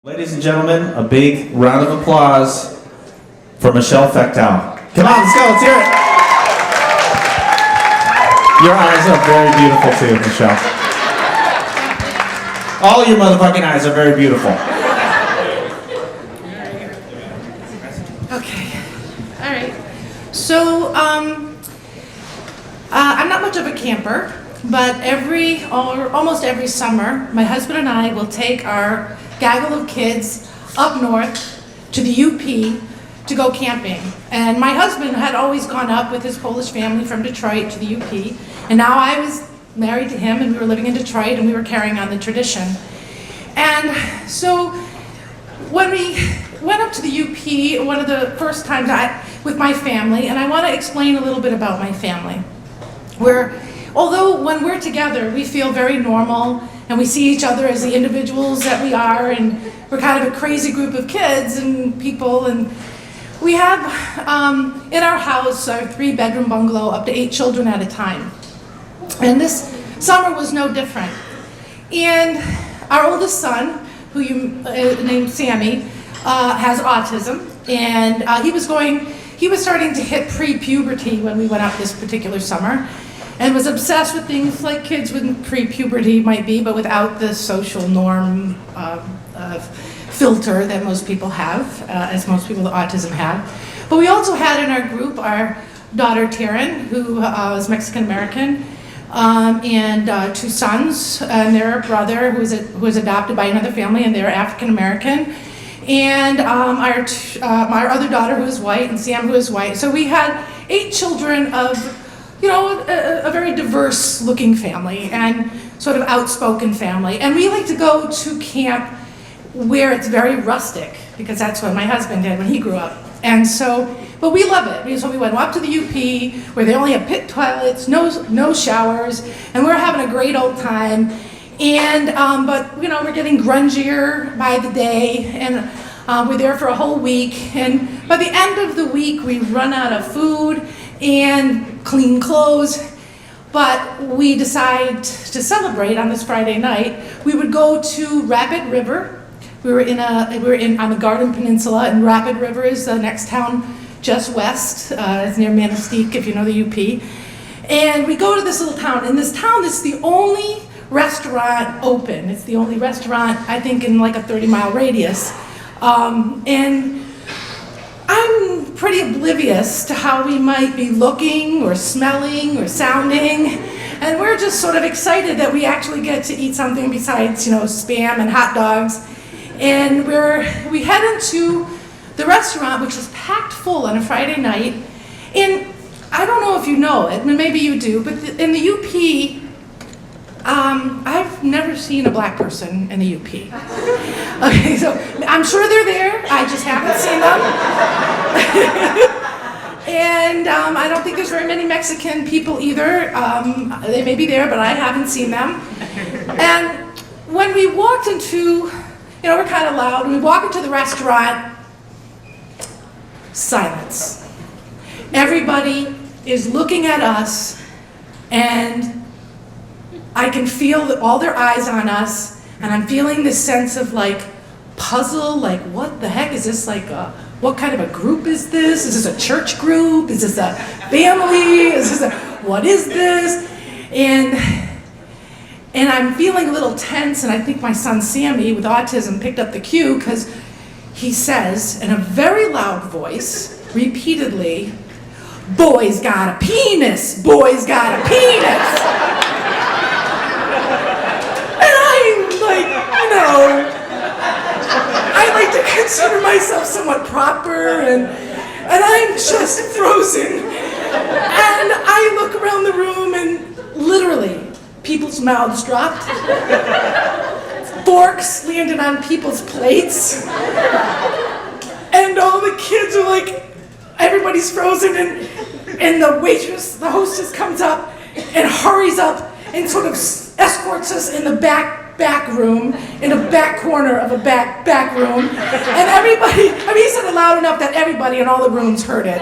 Ladies and gentlemen, a big round of applause for Michelle Fecteau. Come on, let's go, let's hear it. Your eyes are very beautiful too, Michelle. All your motherfucking eyes are very beautiful. Okay, all right. So, I'm not much of a camper, but almost every summer, my husband and I will take our gaggle of kids up north to the UP to go camping. And my husband had always gone up with his Polish family from Detroit to the UP, and now I was married to him and we were living in Detroit and we were carrying on the tradition. And so when we went up to the UP, one of the first times with my family, and I want to explain a little bit about my family. Although when we're together, we feel very normal and we see each other as the individuals that we are, and we're kind of a crazy group of kids and people, and we have in our house our 3-bedroom bungalow up to 8 children at a time. And this summer was no different. And our oldest son, who named Sammy, has autism, and he was starting to hit pre-puberty when we went out this particular summer, and was obsessed with things like kids with pre-puberty might be, but without the social norm filter that most people have, as most people with autism have. But we also had in our group our daughter Taryn, who is Mexican American, and 2 sons, and their brother who was adopted by another family, and they're African American, and our other daughter who is white, and Sam who is white. So we had 8 children of, a very diverse looking family and sort of outspoken family. And we like to go to camp where it's very rustic, because that's what my husband did when he grew up. And so, but we love it. So we went up to the UP where they only have pit toilets, no showers, and we're having a great old time. And, but we're getting grungier by the day, and we're there for a whole week. And by the end of the week, we run out of food and clean clothes, but we decide to celebrate on this Friday night. We would go to Rapid River. We were on the Garden Peninsula, and Rapid River is the next town just west. It's near Manistee, if you know the UP. And we go to this little town. In this town, it's the only restaurant open. It's the only restaurant, I think, in like a 30-mile radius. And I'm pretty oblivious to how we might be looking or smelling or sounding, and we're just sort of excited that we actually get to eat something besides, Spam and hot dogs. And we head into the restaurant, which was packed full on a Friday night. And I don't know if you know it, maybe you do, but in the UP, I've never seen a black person in the UP. Okay, so I'm sure they're there, I just haven't seen them. And I don't think there's very many Mexican people either. They may be there, but I haven't seen them. And when we walked into, we're kind of loud, we walk into the restaurant, silence. Everybody is looking at us, and I can feel all their eyes on us, and I'm feeling this sense of like puzzle, like what the heck is this, like what kind of a group is this? Is this a church group? Is this a family? What is this? And I'm feeling a little tense, and I think my son Sammy with autism picked up the cue, because he says in a very loud voice, repeatedly, "Boy's got a penis, boy's got a penis." I like to consider myself somewhat proper, and I'm just frozen. And I look around the room, and literally, people's mouths dropped. Forks landed on people's plates. And all the kids are like, everybody's frozen, and the hostess comes up and hurries up and sort of escorts us in the back room, in a back corner of a back room, and everybody, he said it loud enough that everybody in all the rooms heard it,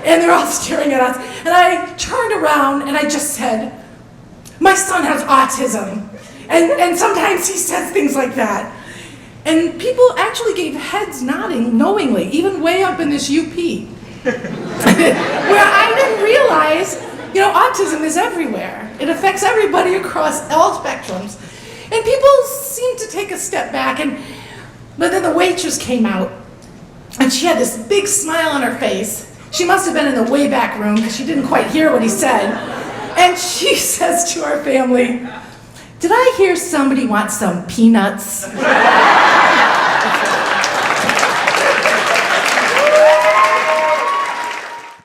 and they're all staring at us, and I turned around and I just said, "My son has autism," and sometimes he says things like that, And people actually gave heads nodding knowingly, even way up in this UP. Where I didn't realize, autism is everywhere. It affects everybody across all spectrums. And people seemed to take a step back, but then the waitress came out, and she had this big smile on her face. She must have been in the way back room because she didn't quite hear what he said. And she says to our family, "Did I hear somebody want some peanuts?"